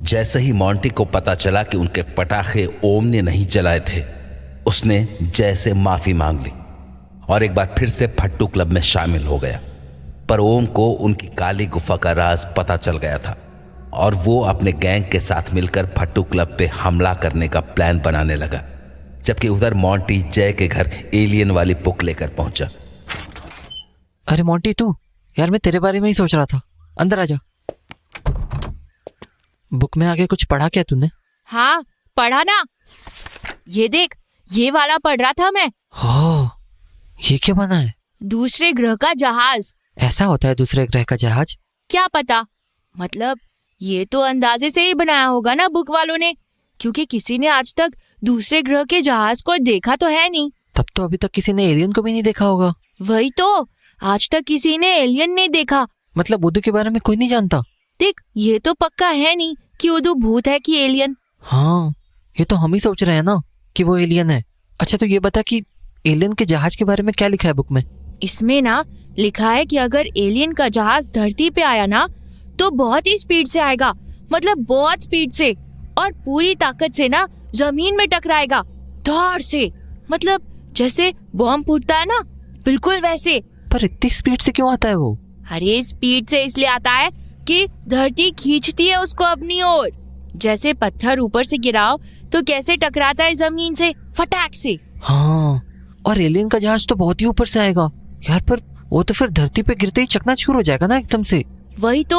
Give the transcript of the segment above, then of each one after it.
जैसे ही मोंटी को पता चला कि उनके पटाखे ओम ने नहीं जलाए थे, उसने जय से माफी मांग ली और एक बार फिर से फट्टू क्लब में शामिल हो गया। पर ओम को उनकी काली गुफा का राज पता चल गया था और वो अपने गैंग के साथ मिलकर फट्टू क्लब पे हमला करने का प्लान बनाने लगा, जबकि उधर मोंटी जय के घर एलियन वाली बुक लेकर पहुंचा। अरे मोंटी, तू यार, मैं तेरे बारे में ही सोच रहा था। अंदर आ जा। बुक में आगे कुछ पढ़ा क्या तूने? हाँ पढ़ा ना, ये देख, ये वाला पढ़ रहा था मैं। हो, ये क्या बना है? दूसरे ग्रह का जहाज। ऐसा होता है दूसरे ग्रह का जहाज? क्या पता, मतलब ये तो अंदाजे से ही बनाया होगा ना बुक वालों ने, क्योंकि किसी ने आज तक दूसरे ग्रह के जहाज को देखा तो है नहीं। तब तो अभी तक किसी ने एलियन को भी नहीं देखा होगा। वही तो, आज तक किसी ने एलियन नहीं देखा। मतलब उदू के बारे में कोई नहीं जानता? देख, ये तो पक्का है नहीं कि उदू भूत है कि एलियन। हाँ, ये तो हम ही सोच रहे हैं ना कि वो एलियन है। अच्छा, तो ये बता कि एलियन के जहाज के बारे में क्या लिखा है बुक में? इसमें ना लिखा है कि अगर एलियन का जहाज धरती पे आया ना तो बहुत ही स्पीड से आएगा, मतलब बहुत स्पीड से, और पूरी ताकत से ना जमीन में टकराएगा, धड़ से, मतलब जैसे बॉम्ब फूटता है ना, बिल्कुल वैसे। पर इतनी स्पीड से क्यों आता है वो? अरे स्पीड से इसलिए आता है कि धरती खींचती है उसको अपनी ओर। जैसे पत्थर ऊपर से गिराओ तो कैसे टकराता है जमीन से, फटाक से। हाँ, और एलियन का जहाज तो बहुत ही ऊपर से आएगा यार, पर वो तो फिर धरती पे गिरते ही चकनाचूर हो जाएगा ना एकदम से। वही तो,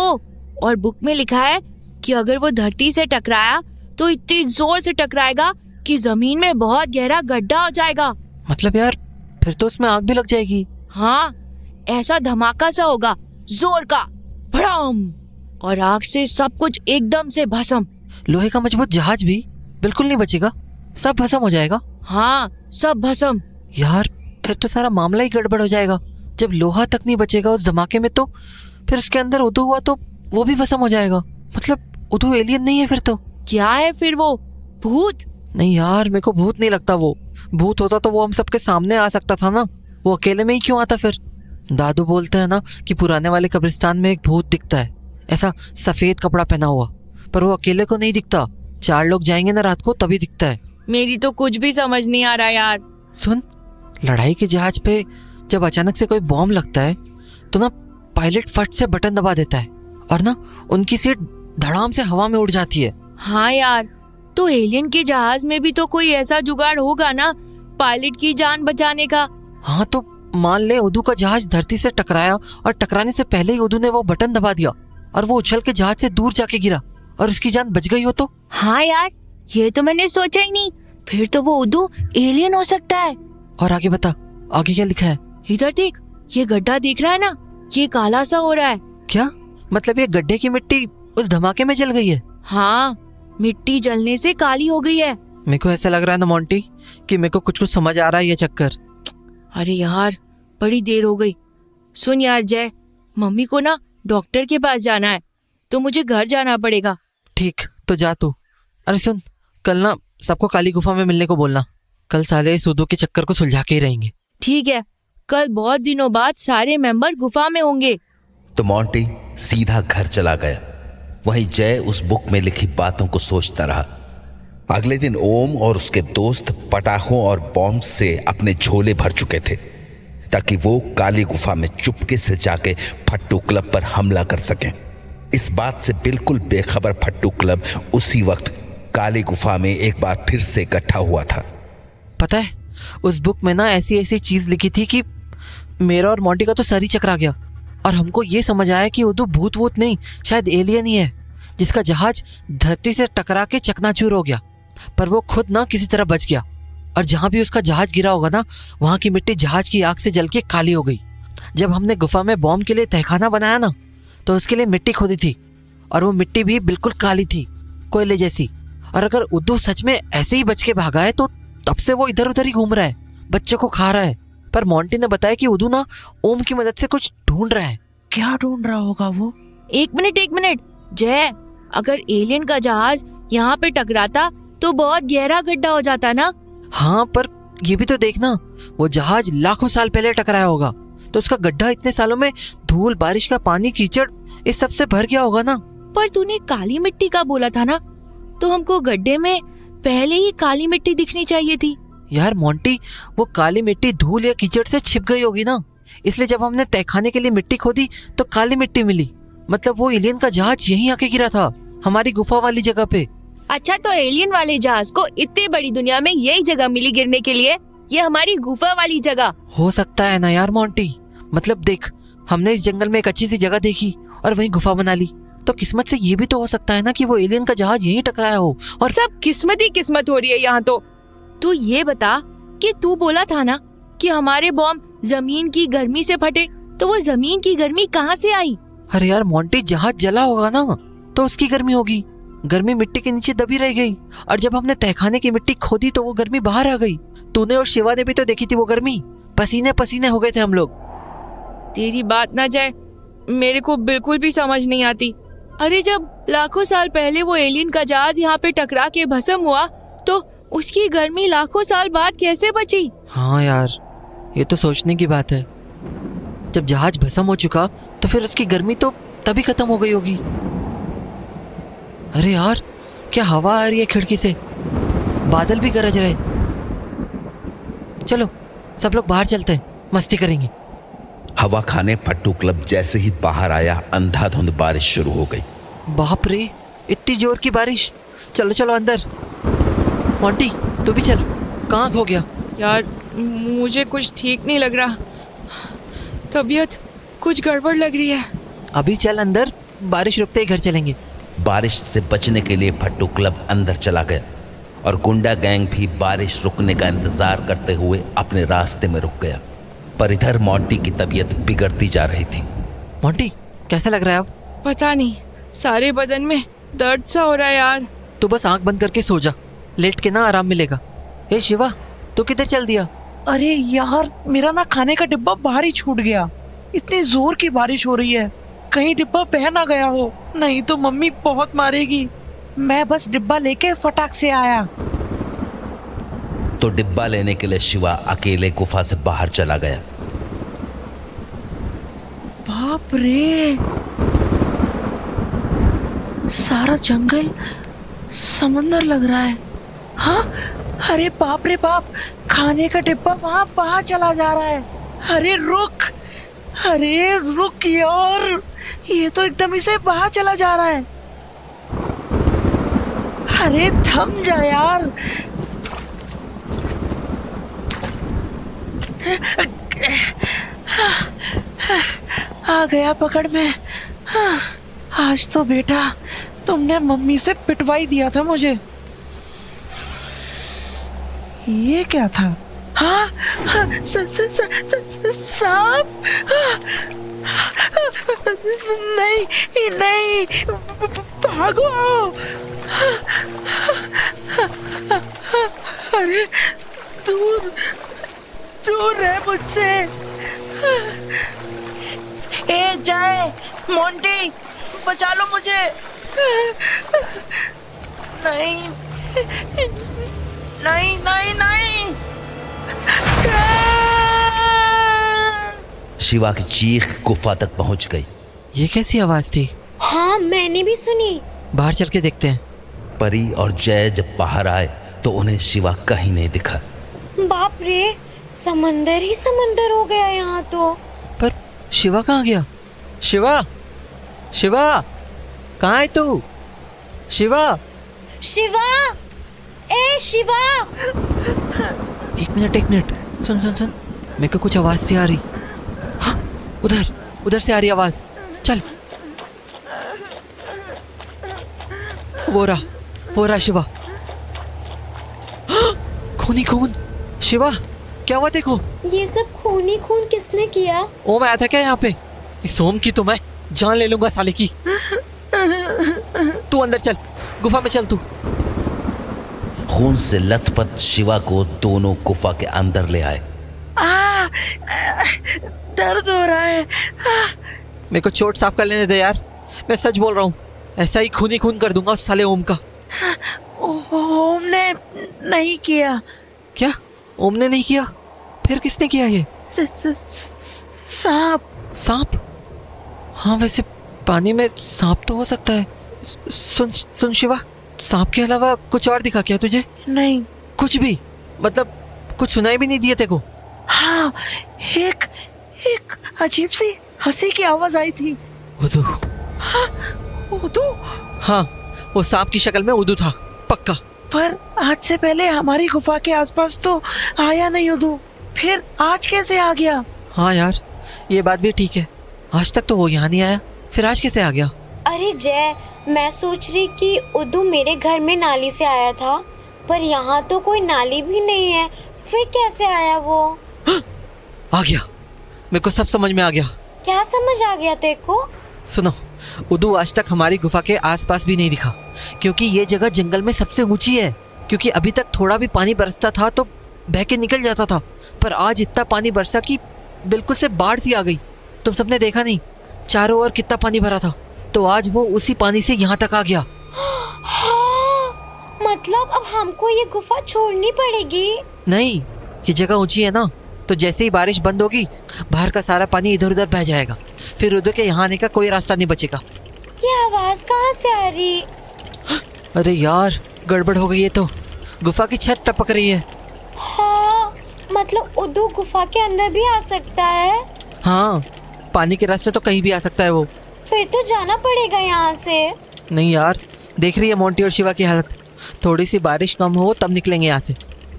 और बुक में लिखा है कि अगर वो धरती से टकराया तो इतनी जोर से टकराएगा कि जमीन में बहुत गहरा गड्ढा हो जाएगा। मतलब यार, फिर तो उसमें आग भी लग जाएगी। हाँ, ऐसा धमाका सा होगा, जोर का, भड़ाम, और आग से सब कुछ एकदम से भस्म। लोहे का मजबूत जहाज भी बिल्कुल नहीं बचेगा, सब भस्म हो जाएगा। हाँ, सब भस्म। यार, फिर तो सारा मामला ही गड़बड़ हो जाएगा। जब लोहा तक नहीं बचेगा उस धमाके में, तो फिर उसके अंदर उदू हुआ तो वो भी भस्म हो जाएगा। मतलब उदू एलियन नहीं है फिर तो। क्या है फिर वो, भूत? नहीं यार, मेरे को भूत नहीं लगता। वो भूत होता तो वो हम सबके सामने आ सकता था ना, वो अकेले में ही क्यों आता फिर? दादू बोलते हैं ना कि पुराने वाले कब्रिस्तान में एक भूत दिखता है, ऐसा सफेद कपड़ा पहना हुआ, पर वो अकेले को नहीं दिखता, 4 लोग जाएंगे ना रात को तभी दिखता है। मेरी तो कुछ भी समझ नहीं आ रहा यार। सुन, लड़ाई के जहाज पे जब अचानक से कोई बॉम्ब लगता है तो ना पायलट फट से बटन दबा देता है और ना उनकी सीट धड़ाम से हवा में उड़ जाती है। हाँ यार, तो एलियन के जहाज में भी तो कोई ऐसा जुगाड़ होगा ना पायलट की जान बचाने का। हाँ, तो मान ले उदू का जहाज धरती से टकराया और टकराने से पहले ही उदू ने वो बटन दबा दिया और वो उछल के जहाज से दूर जाके गिरा और उसकी जान बच गई हो तो? हाँ यार, ये तो मैंने सोचा ही नहीं। फिर तो वो उदू एलियन हो सकता है। और आगे बता, आगे क्या लिखा है? इधर देख, ये गड्ढा दिख रहा है ना, ये काला सा हो रहा है। क्या मतलब ये गड्ढे की मिट्टी उस धमाके में जल गई है? हाँ, मिट्टी जलने से काली हो गई है। मेरे को ऐसा लग रहा है ना मोंटी कि मेरे को कुछ समझ आ रहा है ये चक्कर। अरे यार, बड़ी देर हो गई। सुन यार जय, मम्मी को ना डॉक्टर के पास जाना है तो मुझे घर जाना पड़ेगा। ठीक, तो जा तू। अरे सुन, कल ना सबको काली गुफा में मिलने को बोलना, कल सारे सुदू के चक्कर को सुलझा के ही रहेंगे। ठीक है, कल बहुत दिनों बाद सारे मेंबर गुफा में होंगे। तो मोंटी सीधा घर चला गया। वहीं जय उस बुक में लिखी बातों को सोचता रहा। अगले दिन ओम और उसके दोस्त पटाखों और बॉम्ब से अपने झोले भर चुके थे ताकि वो काली गुफा में चुपके से जाके फट्टू क्लब पर हमला कर सकें। इस बात से बिल्कुल बेखबर फट्टू क्लब उसी वक्त काली गुफा में एक बार फिर से इकट्ठा हुआ था। पता है, उस बुक में ना ऐसी ऐसी चीज लिखी थी कि मेरा और मोंटी का तो सर ही चकरा गया और हमको ये समझ आया कि उदू भूत वूत नहीं, शायद एलियन ही है जिसका जहाज धरती से टकरा के चकनाचूर हो गया, पर वो खुद ना किसी तरह बच गया और जहां भी उसका जहाज गिरा होगा ना वहां की मिट्टी जहाज की आग से जल के काली हो गई। जब हमने गुफा में बॉम्ब के लिए तहखाना बनाया ना तो उसके लिए मिट्टी खोदी थी और वो मिट्टी भी बिल्कुल काली थी, कोयले जैसी। और अगर उदू सच में ऐसे ही बच के भागा है तो तब से वो इधर उधर ही घूम रहा है, बच्चों को खा रहा है। पर मोंटी ने बताया कि उदू ना ओम की मदद से कुछ ढूंढ रहा है। क्या ढूंढ रहा होगा वो? एक मिनट जय, अगर एलियन का जहाज यहाँ पे टकराता तो बहुत गहरा गड्ढा हो जाता ना। हाँ, पर ये भी तो देखना, वो जहाज लाखों साल पहले टकराया होगा तो उसका गड्ढा इतने सालों में धूल, बारिश का पानी, कीचड़ इस सब से भर गया होगा ना। पर तूने काली मिट्टी का बोला था ना, तो हमको गड्ढे में पहले ही काली मिट्टी दिखनी चाहिए थी। यार मोंटी, वो काली मिट्टी धूल या कीचड़ से छिप गई होगी ना, इसलिए जब हमने तहखाने के लिए मिट्टी खोदी तो काली मिट्टी मिली। मतलब वो एलियन का जहाज यहीं आके गिरा था, हमारी गुफा वाली जगह पे। अच्छा, तो एलियन वाले जहाज को इतनी बड़ी दुनिया में यही जगह मिली गिरने के लिए, ये हमारी गुफा वाली जगह। हो सकता है ना यार मोंटी, मतलब देख, हमने इस जंगल में एक अच्छी सी जगह देखी और वहीं गुफा बना ली, तो किस्मत से ये भी तो हो सकता है ना कि वो एलियन का जहाज यहीं टकराया हो। और सब किस्मत ही किस्मत हो रही है यहाँ तो। तू ये बता कि तू बोला था ना कि हमारे बॉम्ब जमीन की गर्मी से फटे, तो वो जमीन की गर्मी कहाँ से आई? अरे यार मोंटी, जहाज जला होगा ना तो उसकी गर्मी होगी। गर्मी मिट्टी के नीचे दबी रह गई, और जब हमने तहखाने की मिट्टी खोदी तो वो गर्मी बाहर आ गई। तूने और शिवा ने भी तो देखी थी वो गर्मी, पसीने पसीने हो गए थे हम लोग। तेरी बात ना जाए, मेरे को बिल्कुल भी समझ नहीं आती। अरे जब लाखों साल पहले वो एलियन का जहाज यहाँ पे टकरा के भस्म हुआ, तो उसकी गर्मी लाखों साल बाद कैसे बची? हाँ यार, ये तो सोचने की बात है। जब जहाज भस्म हो चुका तो फिर उसकी गर्मी तो तभी खत्म हो गई होगी। अरे यार, क्या हवा आ रही है खिड़की से, बादल भी गरज रहे। चलो सब लोग बाहर चलते हैं, मस्ती करेंगे। हवा खाने फट्टू क्लब जैसे ही बाहर आया, अंधाधुंध बारिश शुरू हो गई। बाप रे, इतनी जोर की बारिश। चलो चलो अंदर। मोंटी तू भी चल, कहाँ खो गया? यार मुझे कुछ ठीक नहीं लग रहा, तबीयत कुछ गड़बड़ लग रही है। अभी चल अंदर, बारिश रुकते ही घर चलेंगे। बारिश से बचने के लिए फट्टू क्लब अंदर चला गया और गुंडा गैंग भी बारिश रुकने का इंतजार करते हुए अपने रास्ते में रुक गया। पर इधर मोंटी की तबीयत बिगड़ती जा रही थी। मोंटी कैसा लग रहा है अब? पता नहीं, सारे बदन में दर्द सा हो रहा है यार। तू बस आंख बंद करके सो जा, लेट के ना आराम मिलेगा। ए शिवा, तू किधर चल दिया? अरे यार, मेरा ना खाने का डिब्बा बाहर ही छूट गया। इतनी जोर की बारिश हो रही है, कहीं डिब्बा बह ना गया हो, नहीं तो मम्मी बहुत मारेगी। मैं बस डिब्बा लेके फटाक से आया। तो डिब्बा लेने के लिए शिवा अकेले गुफा से बाहर चला गया। बाप रे, सारा जंगल समंदर लग रहा है। हाँ, अरे बाप रे बाप, खाने का डिब्बा वहां बाहर चला जा रहा है। अरे रुक, अरे रुक यार, ये तो एकदम से बाहर चला जा रहा है। अरे थम जा यार। आ गया पकड़ में। आज तो बेटा तुमने मम्मी से पिटवाई दिया था मुझे। ये क्या था? हाँ, सांप। नहीं नहीं, भागो। अरे दूर दूर रह मुझसे। ए जय, मोंटी, बचा लो मुझे। नहीं नहीं नहीं नहीं। शिवा की चीख गुफा तक पहुंच गई। ये कैसी आवाज थी? हाँ, मैंने भी सुनी। बाहर चल के देखते हैं। परी और जय जब बाहर आए तो उन्हें शिवा कहीं नहीं दिखा। बाप रे, समंदर ही समंदर हो गया यहाँ तो। पर शिवा कहाँ गया? शिवा, शिवा, कहाँ है तू? शिवा, शिवा, ए शिवा। एक मिनट, सुन सुन सुन, मेरे को कुछ आवाज सी आ रही। हाँ, उधर से आ रही आवाज। चल, वो रहा शिवा। हाँ, खूनी खून। शिवा, क्या हुआ? देखो, ये सब खूनी खून किसने किया? ओम आया था क्या यहाँ पे? इस ओम की तो मैं जान ले लूंगा साले की। तू अंदर चल, गुफा में चल तू। खून से लथपथ शिवा को दोनों गुफा के अंदर ले आए। दर्द हो रहा है। मेरे को चोट साफ कर लेने दे यार, मैं सच बोल रहा हूँ। ऐसा ही खूनी खून कर दूंगा उस साले ओम का। ओम ने नहीं किया। क्या? ओम ने नहीं किया? फिर किसने किया ये? सांप। सांप? हाँ, वैसे पानी में सांप तो हो सकता है, सुन सुन शिवा, सांप के अलावा कुछ और दिखा क्या तुझे? नहीं। कुछ भी? मतलब कुछ सुनाई भी नहीं दिया तेरे को? हाँ, एक एक अजीब सी हंसी की आवाज आई थी। उदू। उदू? हाँ, वो सांप की शक्ल में उदू था, पक्का। पर आज से पहले हमारी गुफा के आसपास तो आया नहीं उदू, फिर आज कैसे आ गया? हाँ यार, ये बात भी ठीक है। आज तक तो वो यहाँ नहीं आया, फिर आज कैसे आ गया? अरे जय, मैं सोच रही कि उदू मेरे घर में नाली से आया था, पर यहाँ तो कोई नाली भी नहीं है, फिर कैसे आया वो? आ गया, मेरे को सब समझ में आ गया। क्या समझ आ गया तेरे को? सुनो, उदू आज तक हमारी गुफा के आसपास भी नहीं दिखा, क्योंकि ये जगह जंगल में सबसे ऊंची है। क्योंकि अभी तक थोड़ा भी पानी बरसता था तो बह के निकल जाता था, पर आज इतना पानी बरसा कि बिल्कुल से बाढ़ सी आ गई। तुम सबने देखा नहीं, चारों ओर कितना पानी भरा था, तो आज वो उसी पानी से यहाँ तक आ गया। हाँ, मतलब अब हमको ये गुफा छोड़नी पड़ेगी? नहीं, ये जगह ऊंची है ना, तो जैसे ही बारिश बंद होगी बाहर का सारा पानी इधर उधर बह जाएगा, फिर उधर के यहाँ आने का कोई रास्ता नहीं बचेगा। ये आवाज कहाँ से आ रही? अरे यार, गड़बड़ हो गई है, तो गुफा की छत टपक रही है। हाँ, मतलब उदू गुफा के अंदर भी आ सकता है? हाँ, पानी के रास्ते तो कहीं भी आ सकता है वो। फिर तो जाना पड़ेगा यहाँ से। नहीं यार, देख रही है मोंटी और शिवा की हालत, थोड़ी सी बारिश कम हो तब निकलेंगे यहाँ से।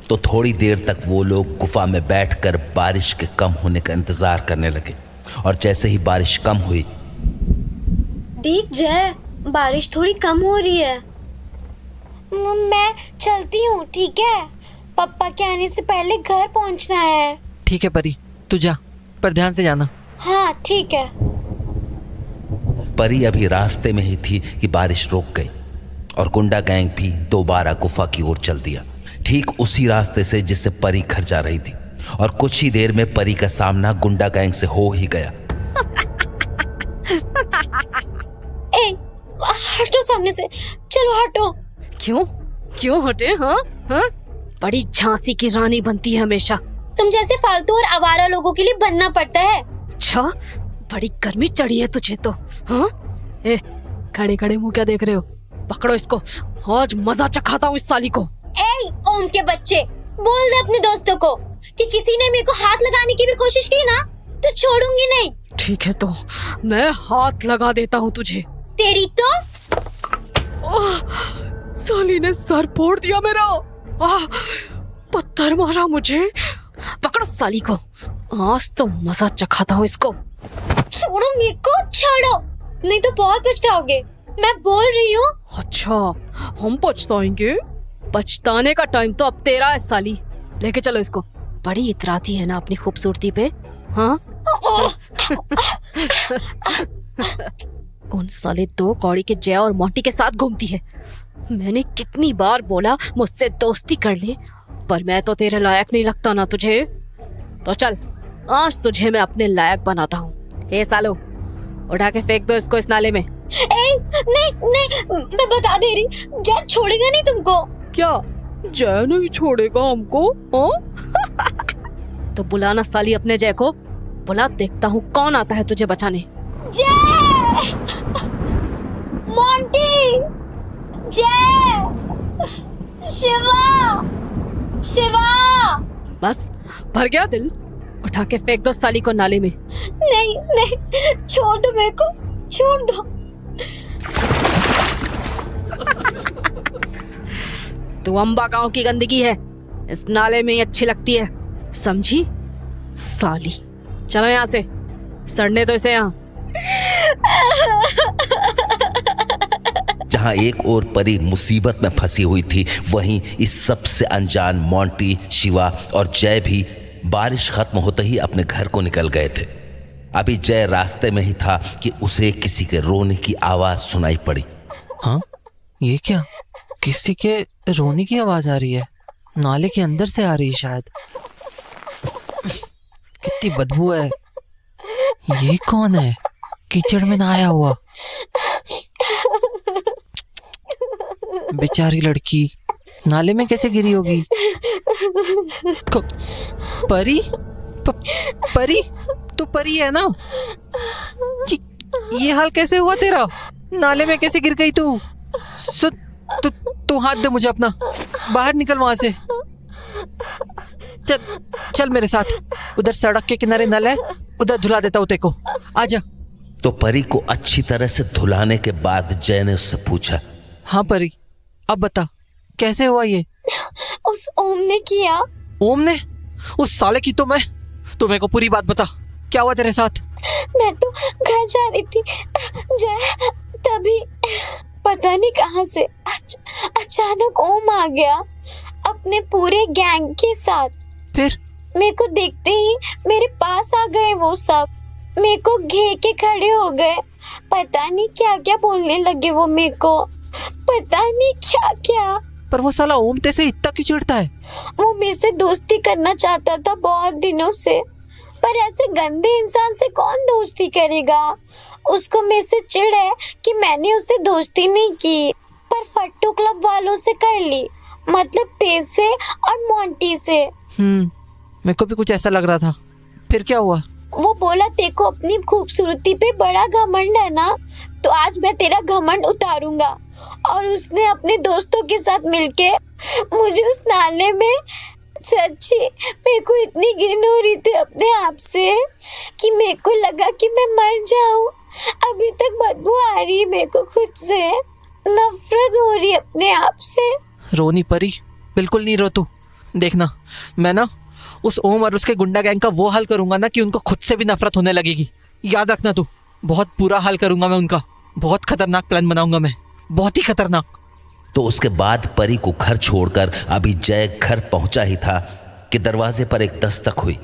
तो थोड़ी देर तक वो लोग गुफा में बैठकर बारिश के कम होने का इंतजार करने लगे। और जैसे ही बारिश कम हुई, देख जय, बारिश थोड़ी कम हो रही है। मैं चलती हूँ, ठीक है? पापा के आने से पहले घर पहुँचना है। ठीक है परी, तू जा, पर ध्यान से जाना। हाँ ठीक है। परी अभी रास्ते में ही थी कि बारिश रुक गई और गुंडा गैंग भी दोबारा गुफा की ओर चल दिया, ठीक उसी रास्ते से जिससे परी घर जा रही थी। और कुछ ही देर में परी का सामना गुंडा गैंग से हो ही गया। ए, हटो सामने से, चलो हटो। क्यों क्यों हटे? हाँ हाँ, बड़ी झांसी की रानी बनती है हमेशा। तुम जैसे फालतू और आवारा लोगों के लिए बनना पड़ता है। अच्छा, बड़ी गर्मी चढ़ी है तुझे तो। हाँ, ए, खड़े खड़े मुंह क्या देख रहे हो? पकड़ो इसको, आज मजा चखाता हूँ इस साली को। ए ओम के बच्चे, बोल दे अपने दोस्तों को कि किसी ने मेरे को हाथ लगाने की भी कोशिश की ना तो छोड़ूंगी नहीं। ठीक है, तो मैं हाथ लगा देता हूँ तुझे। तेरी तो साली ने सर फोड़ दिया मेरा। पत्थर मारा मुझे। पकड़ो साली को, आज तो मजा चखाता हूँ इसको। छोड़ो मेरे को, छोड़ो, नहीं तो बहुत पछताओगे। मैं बोल रही हूँ। अच्छा, हम पछताएंगे? पछताने का टाइम तो अब तेरा है साली। लेके चलो इसको। बड़ी इतराती है ना अपनी खूबसूरती पे। हाँ उन साले दो कौड़ी के जय और मोंटी के साथ घूमती है। मैंने कितनी बार बोला मुझसे दोस्ती कर ले, पर मैं तो तेरे लायक नहीं लगता ना तुझे। तो चल, आज तुझे मैं अपने लायक बनाता हूँ। ए सालो, उठा के फेंक दो इसको इस नाले में। नहीं नहीं, मैं बता दे रही, जय छोड़ेगा नहीं तुमको। क्या जय नहीं छोड़ेगा हमको? तो बुलाना साली अपने जय को, बुला, देखता हूँ कौन आता है तुझे बचाने। जय, मोंटी, जय, शिवा, शिवा। बस भर गया दिल, उठा के फेंक दो साली को नाले में। नहीं नहीं, छोड़ दो मेरे को, छोड़ दो। तू अम्बा गांव की गंदगी है, इस नाले में ही अच्छी लगती है, समझी साली? चलो यहाँ से, सड़ने दो इसे यहाँ। जहां एक और परी मुसीबत में फंसी हुई थी, वहीं इस सबसे अनजान मोंटी, शिवा और जय भी बारिश खत्म होते ही अपने घर को निकल गए थे। अभी जय रास्ते में ही था कि उसे किसी के रोने की आवाज सुनाई पड़ी। हाँ, ये क्या? किसी के रोने की आवाज आ रही है, नाले के अंदर से आ रही है शायद। कितनी बदबू है। ये कौन है कीचड़ में नहाया हुआ? बेचारी लड़की नाले में कैसे गिरी होगी? परी? परी? तू परी है ना? ये हाल कैसे हुआ तेरा? नाले में कैसे गिर गई तू? सुन, तू हाथ दे मुझे अपना, बाहर निकल वहां से। चल चल मेरे साथ, उधर सड़क के किनारे नल है, उधर धुला देता हूँ तेरे को, आजा। तो परी को अच्छी तरह से धुलाने के बाद जय ने उससे पूछा, हाँ परी, अब बता कैसे हुआ ये? उस ओम ने किया। ओम ने? उस साले की तो तू मेरे को पूरी बात बता, क्या हुआ तेरे साथ? मैं तो घर जा रही थी जय, तभी पता नहीं कहां से अचानक ओम आ गया अपने पूरे गैंग के साथ। फिर? मेरे को देखते ही मेरे पास आ गए वो सब, मेरे को घेर के खड़े हो गए। पता नहीं क्या क्या बोलने लगे वो मेरे को, पता नहीं क्या क्या। पर वो साला ओम तेरे इतना क्यों चिढ़ता है? वो मेरे से दोस्ती करना चाहता था बहुत दिनों से, पर ऐसे गंदे इंसान से कौन दोस्ती करेगा। उसको मेरे से चिढ़ है कि मैंने उससे दोस्ती नहीं की, पर फट्टू क्लब वालों से कर ली, मतलब तेज से और मोंटी से। मेरे को भी कुछ ऐसा लग रहा था। फिर क्या हुआ? वो बोला तेरे को अपनी खूबसूरती पे बड़ा घमंड है ना, तो आज मैं तेरा घमंड उतारूंगा। और उसने अपने दोस्तों के साथ मिलके मुझे उस नाले में, सच्ची मेरे को इतनी घिन हो रही थी अपने आप से कि मेरे को लगा कि मैं मर जाऊं। अभी तक बदबू आ रही है मेरे को, खुद से नफरत हो रही है अपने आप से। रोनी परी, बिल्कुल नहीं रो तू। देखना, मैं ना उस ओम और उसके गुंडा गैंग का वो हाल करूंगा ना कि उनको खुद से भी नफरत होने लगेगी। याद रखना तू, बहुत बुरा हाल करूंगा मैं उनका। बहुत खतरनाक प्लान बनाऊंगा मैं, बहुत ही खतरनाक। तो उसके बाद परी को घर छोड़कर अभी जय घर पहुंचा ही था कि दरवाजे पर एक दस्तक हुई।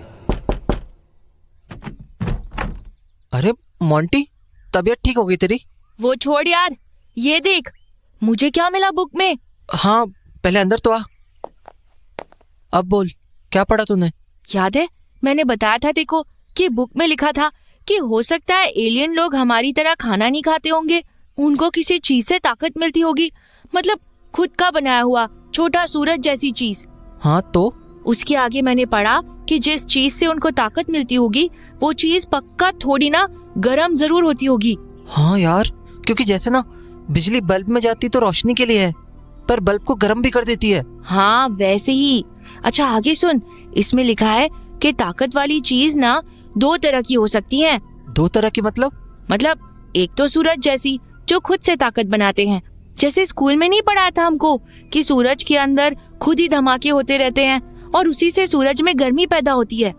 अरे मोंटी, तबीयत ठीक हो गई तेरी? वो छोड़ यार, ये देख मुझे क्या मिला बुक में। हाँ, पहले अंदर तो आ। अब बोल, क्या पढ़ा तूने? याद है मैंने बताया था देखो कि बुक में लिखा था कि हो सकता है एलियन लोग हमारी तरह खाना नहीं खाते होंगे, उनको किसी चीज से ताकत मिलती होगी, मतलब खुद का बनाया हुआ छोटा सूरज जैसी चीज। हाँ तो? उसके आगे मैंने पढ़ा कि जिस चीज से उनको ताकत मिलती होगी वो चीज पक्का थोड़ी ना गर्म जरूर होती होगी। हाँ यार, क्योंकि जैसे ना बिजली बल्ब में जाती तो रोशनी के लिए है, पर बल्ब को गर्म भी कर देती है। हाँ वैसे ही। अच्छा आगे सुन, इसमें लिखा है कि ताकत वाली चीज ना 2 तरह की हो सकती है। 2 तरह की मतलब? मतलब एक तो सूरज जैसी जो खुद से ताकत बनाते हैं, जैसे स्कूल में नहीं पढ़ाया था हमको कि सूरज के अंदर खुद ही धमाके होते रहते हैं और उसी से सूरज में गर्मी पैदा होती है।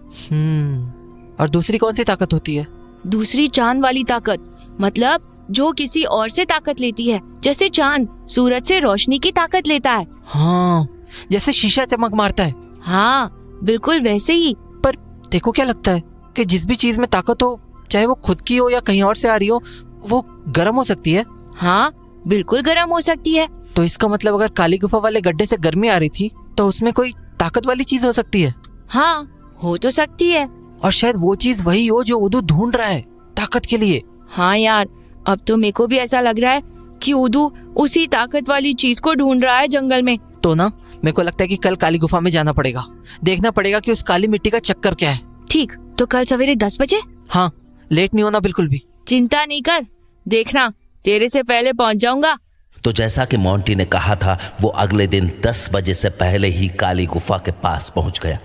और दूसरी कौन सी ताकत होती है? दूसरी चांद वाली ताकत, मतलब जो किसी और से ताकत लेती है, जैसे चांद सूरज से रोशनी की ताकत लेता है। हाँ, जैसे शीशा चमक मारता है। हाँ बिल्कुल वैसे ही। पर देखो क्या लगता है कि जिस भी चीज में ताकत हो, चाहे वो खुद की हो या कहीं और से आ रही हो, वो गर्म हो सकती है। हाँ बिल्कुल गर्म हो सकती है। तो इसका मतलब अगर काली गुफा वाले गड्ढे से गर्मी आ रही थी तो उसमें कोई ताकत वाली चीज हो सकती है। हाँ हो तो सकती है, और शायद वो चीज वही हो जो उदू ढूंढ रहा है ताकत के लिए। हाँ यार, अब तो मेरे को भी ऐसा लग रहा है कि उदू उसी ताकत वाली चीज को ढूंढ रहा है जंगल में। तो ना मेरे को लगता है कि कल काली गुफा में जाना पड़ेगा, देखना पड़ेगा कि उस काली मिट्टी का चक्कर क्या है। ठीक, तो कल सवेरे 10 बजे? हाँ, लेट नहीं होना बिल्कुल भी। चिंता नहीं कर, देखना तेरे से पहले पहुंच जाऊंगा। तो जैसा कि मोंटी ने कहा था, वो अगले दिन 10 बजे से पहले ही काली गुफा के पास पहुंच गया।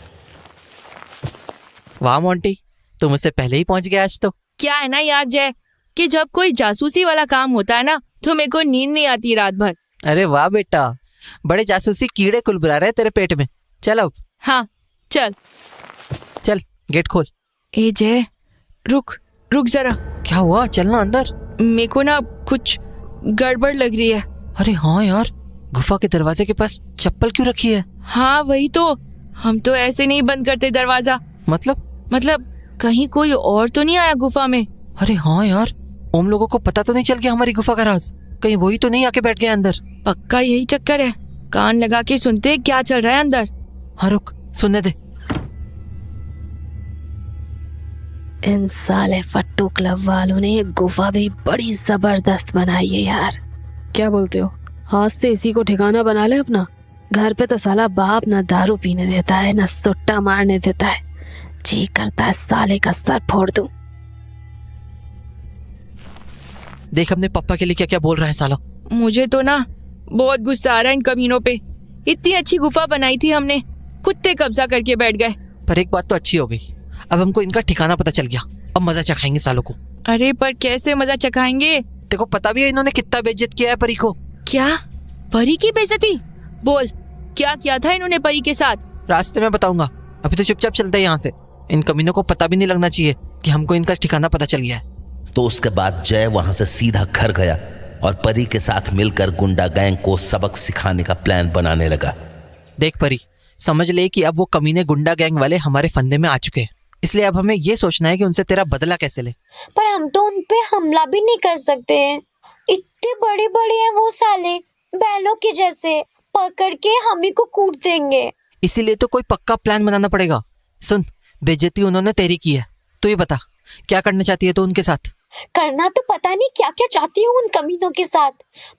वाह मोंटी, तुम मुझसे पहले ही पहुंच गया आज तो। क्या है ना यार जय, कि जब कोई जासूसी वाला काम होता है ना तो मेरे को नींद नहीं आती रात भर। अरे वाह बेटा, बड़े जासूसी कीड़े कुलबुला रहे तेरे पेट में। चल अब। हाँ चल चल, गेट खोल। ए जय, रुक रुक जरा। क्या हुआ? चलना अंदर। मेरे को ना कुछ गड़बड़ लग रही है। अरे हाँ यार, गुफा के दरवाजे के पास चप्पल क्यों रखी है? हाँ वही तो, हम तो ऐसे नहीं बंद करते दरवाजा। मतलब कहीं कोई और तो नहीं आया गुफा में? अरे हाँ यार, ओम लोगों को पता तो नहीं चल गया हमारी गुफा का राज? कहीं वही तो नहीं आके बैठ गए अंदर? पक्का यही चक्कर है, कान लगा के सुनते क्या चल रहा है अंदर। हाँ रुक, सुनने दे। इन साले फट्टू क्लब वालों ने गुफा भी बड़ी जबरदस्त बनाई है यार। क्या बोलते हो? हाथ से इसी को ठिकाना बना ले अपना। घर पे तो साला बाप ना दारू पीने देता है ना सुट्टा मारने देता है, जी करता है साले का सर फोड़ दूं। देख अपने पापा के लिए क्या क्या बोल रहा है साला। मुझे तो ना बहुत गुस्सा आ रहा है इन कमीनों पे। इतनी अच्छी गुफा बनाई थी हमने, कुत्ते कब्जा करके बैठ गए। पर एक बात तो अच्छी हो गई, अब हमको इनका ठिकाना पता चल गया। अब मजा चखाएंगे सालों को। अरे पर कैसे मजा चखाएंगे? देखो पता भी है इन्होंने कितना बेइज्जत किया है परी को। क्या? परी की बेइज्जती? बोल, क्या किया था इन्होंने परी के साथ? रास्ते में बताऊंगा, अभी तो चुपचाप चलते हैं यहाँ से। इन कमीनों को पता भी नहीं लगना चाहिए कि हमको इनका ठिकाना पता चल गया है। तो उसके बाद जय वहां से सीधा घर गया और परी के साथ मिलकर गुंडा गैंग को सबक सिखाने का प्लान बनाने लगा। देख परी, समझ ले कि अब वो कमीने गुंडा गैंग वाले हमारे फंदे में आ चुके हैं, इसलिए अब हमें ये सोचना है कि उनसे तेरा बदला कैसे ले। पर हम तो उन पे हमला भी नहीं कर सकते हैं। इतने बड़े बड़े हैं वो साले, बैलों के जैसे, पकड़ के हम ही को कूट देंगे। इसीलिए तो कोई पक्का प्लान बनाना पड़ेगा। सुन, बेइज्जती उन्होंने तेरी की है, तू ये बता क्या करना चाहती है तो उनके साथ। करना तो पता नहीं क्या क्या चाहती हूँ उन कमीनों के साथ,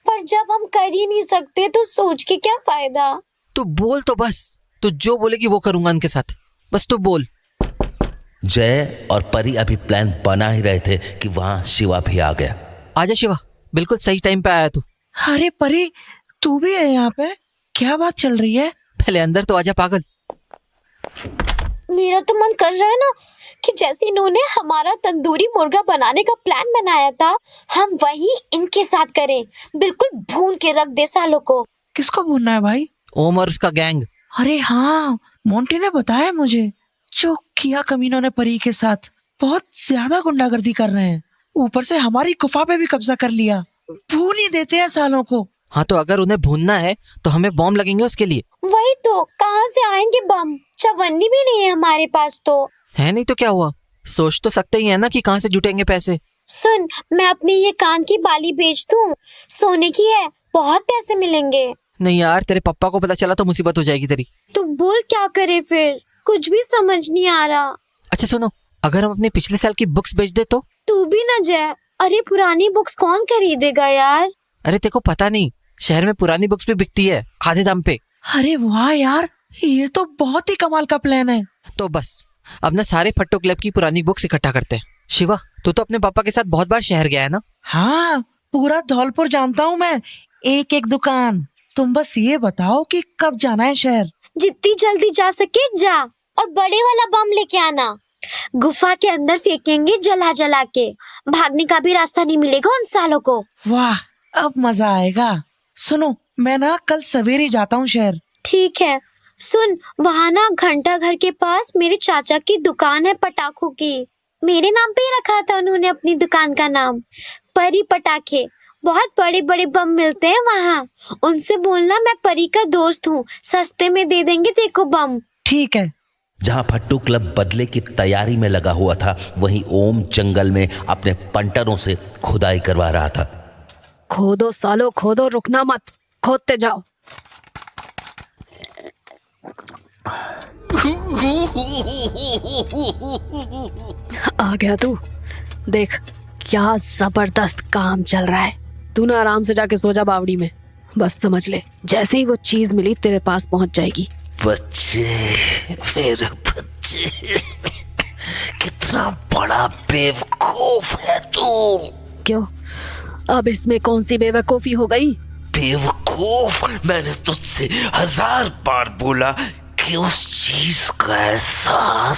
पर जब हम कर ही नहीं सकते तो सोच के क्या फायदा। तू बोल तो बस, तू जो बोलेगी वो करूंगा उनके साथ, बस तू बोल। जय और परी अभी प्लान बना ही रहे थे कि वहां शिवा भी आ गया। आजा शिवा, बिल्कुल सही टाइम पे आया तू। अरे परी, तू भी है यहाँ पे? क्या बात चल रही है? पहले अंदर तो आजा पागल। मेरा तो मन कर रहा है ना कि जैसे इन्होंने हमारा तंदूरी मुर्गा बनाने का प्लान बनाया था, हम वही इनके साथ करें, बिल्कुल भून के रख दे सालों को। किसको भूनना है भाई? ओम और उसका गैंग। अरे हाँ, मोंटी ने बताया मुझे, जो किया कमीनों ने परी के साथ। बहुत ज्यादा गुंडागर्दी कर रहे हैं, ऊपर से हमारी गुफा पे भी कब्जा कर लिया। भून ही देते हैं सालों को। हाँ तो अगर उन्हें भूनना है तो हमें बॉम्ब लगेंगे उसके लिए। वही तो, कहाँ से आएंगे बम? चवन्नी भी नहीं है हमारे पास तो। है नहीं तो क्या हुआ, सोच तो सकते ही है ना कि कहाँ से जुटेंगे पैसे। सुन, मैं अपनी ये कान की बाली बेच दूं, सोने की है, बहुत पैसे मिलेंगे। नहीं यार, तेरे पापा को पता चला तो मुसीबत हो जाएगी तेरी। तो बोल क्या करे फिर, कुछ भी समझ नहीं आ रहा। अच्छा सुनो, अगर हम अपने पिछले साल की बुक्स बेच दे तो? तू भी न जाए। अरे पुरानी बुक्स कौन खरीदेगा यार। अरे तेको पता नहीं, शहर में पुरानी बुक्स भी बिकती है आधे दाम पे। अरे वाह यार, ये तो बहुत ही कमाल का प्लान है। तो बस अब ना सारे फट्टो क्लब की पुरानी बुक्स इकट्ठा करते हैं। शिवा, तू तो अपने पापा के साथ बहुत बार शहर गया है ना? हाँ, पूरा धौलपुर जानता हूँ मैं, एक एक दुकान। तुम बस ये बताओ कि कब जाना है शहर। जितनी जल्दी जा सके जा, और बड़े वाला बम लेके आना। गुफा के अंदर फेंकेंगे जला जला के, भागने का भी रास्ता नहीं मिलेगा उन सालों को। वाह, अब मजा आएगा। सुनो, मैं ना कल सवेरे जाता हूँ शहर। ठीक है। सुन, वहाँ ना घंटा घर के पास मेरे चाचा की दुकान है पटाखों की। मेरे नाम पे ही रखा था उन्होंने अपनी दुकान का नाम, परी पटाखे। बहुत बड़े बड़े बम मिलते हैं वहाँ। उनसे बोलना मैं परी का दोस्त हूँ, सस्ते में दे देंगे देखो बम। ठीक है। जहां फट्टू क्लब बदले की तैयारी में लगा हुआ था, वहीं ओम जंगल में अपने पंटरों से खुदाई करवा रहा था। खोदो सालो खोदो, रुकना मत, खोदते जाओ। आ गया तू? देख क्या जबरदस्त काम चल रहा है। तू ना आराम से जाके सो जा बावड़ी में। बस समझ ले, जैसे ही वो चीज मिली तेरे पास पहुंच जाएगी। बच्चे, मेरे बच्चे, कितना बड़ा बेवकूफ है तू। क्यों, अब इसमें कौन सी बेवकूफी हो गई? बेवकूफ, मैंने तुझसे 1000 बार बोला कि उस चीज का एहसास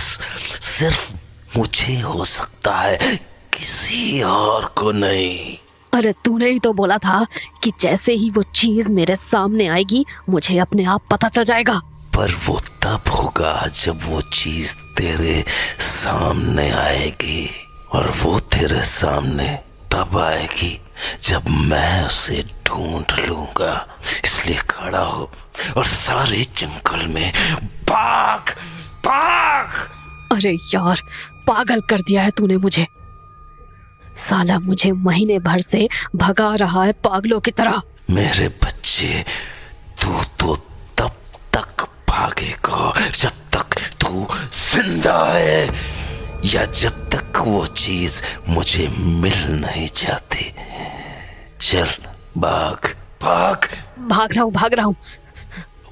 सिर्फ मुझे हो सकता है, किसी और को नहीं। अरे तूने ही तो बोला था कि जैसे ही वो चीज मेरे सामने आएगी मुझे अपने आप पता चल जाएगा। पर वो तब होगा जब वो चीज तेरे सामने आएगी, और वो तेरे सामने तब आएगी जब मैं उसे ढूंढ लूंगा। इसलिए खड़ा हो और सारे जंगल में भाग भाग। अरे यार, पागल कर दिया है तूने मुझे। साला मुझे महीने भर से भगा रहा है पागलों की तरह। मेरे बच्चे, तू तो तब तक भागेगा जब तक तू जिंदा है, या जब तक वो चीज मुझे मिल नहीं जाती। चल भाग भाग। भाग रहा हूँ।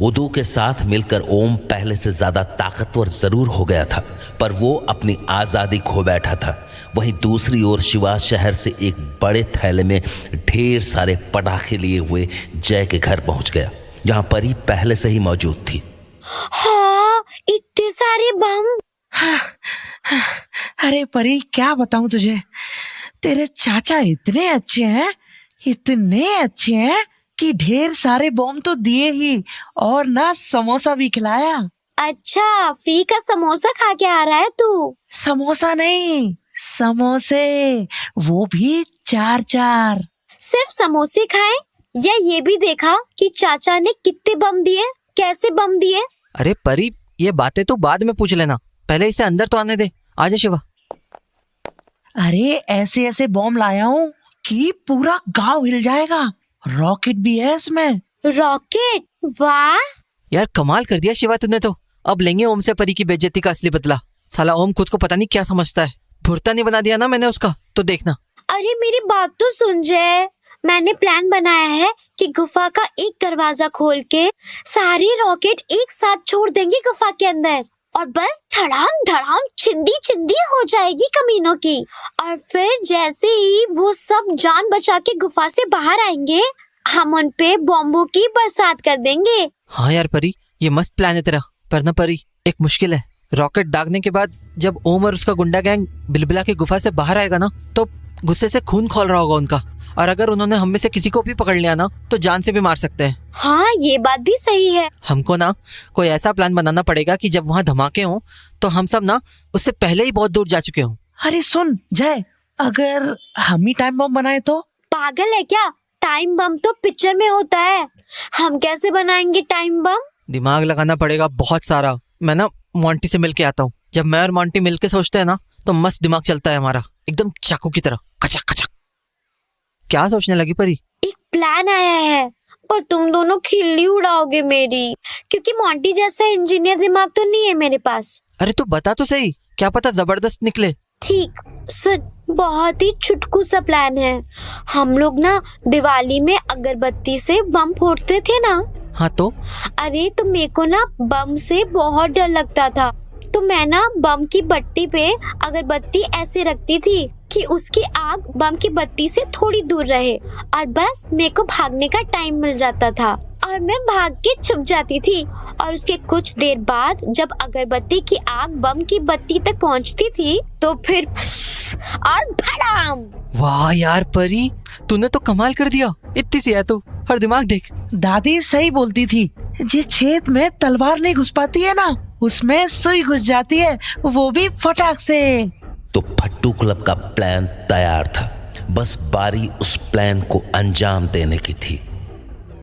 उदू के साथ मिलकर ओम पहले से ज्यादा ताकतवर जरूर हो गया था, पर वो अपनी आजादी खो बैठा था। वहीं दूसरी ओर शिवा शहर से एक बड़े थैले में ढेर सारे पटाखे लिए हुए जय के घर पहुंच गया, जहां परी पहले से ही मौजूद थी। हाँ, इतने सारे बम। अरे परी, क्या बताऊं तुझे, तेरे चाचा इतने अच्छे हैं, इतने अच्छे हैं कि ढेर सारे बम तो दिए ही, और ना समोसा भी खिलाया। अच्छा, फ्री का समोसा खा के आ रहा है तू? समोसा नहीं, समोसे, वो भी 4-4। सिर्फ समोसे खाए या ये भी देखा कि चाचा ने कितने बम दिए, कैसे बम दिए? अरे परी, ये बातें तो बाद में पूछ लेना, पहले इसे अंदर तो आने दे। आजा शिवा। अरे ऐसे ऐसे बम लाया हूँ कि पूरा गांव हिल जाएगा। रॉकेट भी है इसमें। रॉकेट? वाह। यार कमाल कर दिया शिवा तूने तो। अब लेंगे ओम से परी की बेइज्जती का असली बदला। साला ओम खुद को पता नहीं क्या समझता है, भुरता नहीं बना दिया ना मैंने उसका, तो देखना। अरे मेरी बात तो सुन जय, मैंने प्लान बनाया है कि गुफा का एक दरवाजा खोल के सारी रॉकेट एक साथ छोड़ देंगे गुफा के अंदर, और बस धड़ाम धड़ाम चिंदी चिंदी हो जाएगी कमीनों की। और फिर जैसे ही वो सब जान बचा के गुफा से बाहर आएंगे, हम उन पे बॉम्बों की बरसात कर देंगे। हाँ यार परी, ये मस्त प्लान है तेरा, पर ना परी एक मुश्किल है। रॉकेट दागने के बाद जब ओम और उसका गुंडा गैंग बिलबिला के गुफा से बाहर आएगा ना, तो गुस्से से खून खोल रहा होगा उनका, और अगर उन्होंने हम में से किसी को भी पकड़ लिया ना, तो जान से भी मार सकते हैं। हाँ, ये बात भी सही है। हमको ना कोई ऐसा प्लान बनाना पड़ेगा कि जब वहाँ धमाके हों तो हम सब ना उससे पहले ही बहुत दूर जा चुके हों। अरे सुन जय, अगर हम ही टाइम बम बनाए तो? पागल है क्या? टाइम बम तो पिक्चर में होता है, हम कैसे बनाएंगे टाइम बम? दिमाग लगाना पड़ेगा बहुत सारा। मैं ना मोंटी से मिलके आता हूँ। जब मैं और मोंटी मिलके सोचते हैं ना, तो मस्त दिमाग चलता है हमारा, एकदम चाकू की तरह, कचक कचक। क्या सोचने लगी परी? एक प्लान आया है, पर तुम दोनों खिल्ली उड़ाओगे मेरी, क्योंकि मोंटी जैसा इंजीनियर दिमाग तो नहीं है मेरे पास। अरे तू बता तो सही, क्या पता जबरदस्त निकले। ठीक सुन, बहुत ही छुटकू सा प्लान है। हम लोग ना दिवाली में अगरबत्ती से बम फोड़ते थे ना। हाँ तो? अरे तो मेरे को ना बम से बहुत डर लगता था, तो मैं ना बम की बत्ती पे अगरबत्ती ऐसे रखती थी कि उसकी आग बम की बत्ती से थोड़ी दूर रहे, और बस मेरे को भागने का टाइम मिल जाता था, और मैं भाग के छुप जाती थी। और उसके कुछ देर बाद जब अगरबत्ती की आग बम की बत्ती तक पहुंचती थी, तो फिर और भड़ाम। वाह यार परी, तूने तो कमाल कर दिया। इतनी सी है तू, और दिमाग देख। दादी सही बोलती थी, जिस छेद में तलवार नहीं घुस पाती है ना, उसमें सुई घुस जाती है, वो भी फटाक से। तो फट्टू क्लब का प्लान तैयार था, बस बारी उस प्लान को अंजाम देने की थी।